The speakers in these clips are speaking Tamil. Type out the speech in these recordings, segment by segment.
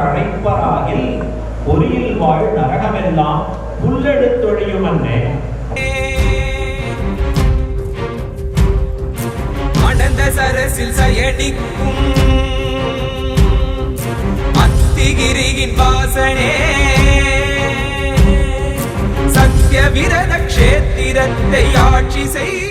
அழைப்பராகில் பொறியில் வாழ் நரகமெல்லாம் புல்லெடுத்தொழியும் அன்னே. அனந்த சரசில் சயனிக்கும் அத்திகிரியின் வாசனே, சத்ய விரத க்ஷேத்திரத்தை ஆட்சி செய்யும்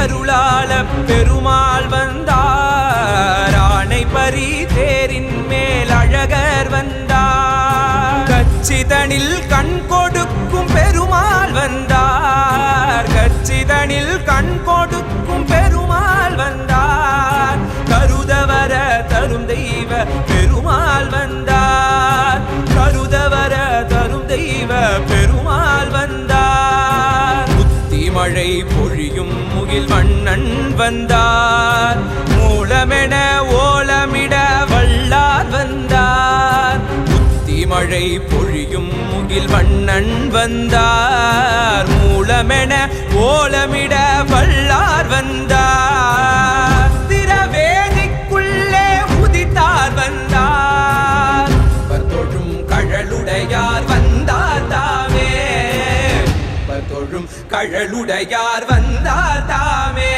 அருளாள பெருமாள் வந்தார், ஆணை பரி தேரின் மேல் அழகர் வந்தார், கச்சிதனில் கண் கொடுக்கும் பெருமாள் வந்தார், கச்சிதனில் கண் கொடுக்கும் பெருமாள் வந்தார், கருதவர தரும் தெய்வ பெருமாள் வந்தார், கருதவர தரும் தெய்வ பெருமாள் வந்தார், மழை பொழியும் முகில் வண்ணன் வந்தார், மூலமென ஓலமிட வல்லார் வந்தார், புத்தி மழை பொழியும் முகில் வண்ணன் வந்தார், மூலமென ஓலமிட வல்லார் வந்தார், திரவேதிக்குள்ளே உதித்தார் வந்தார், தொழும் கழலுடையார் வந்தார் தாமே, தொழும் கழலுடையார் வந்தார் தாமே.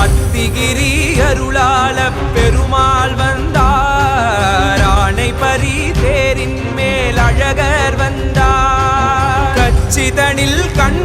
அத்திகிரி அருளாள பெருமாள் வந்தார், ஆணை பரி தேரின் மேல் அழகர் வந்தார், கச்சிதனில் கண்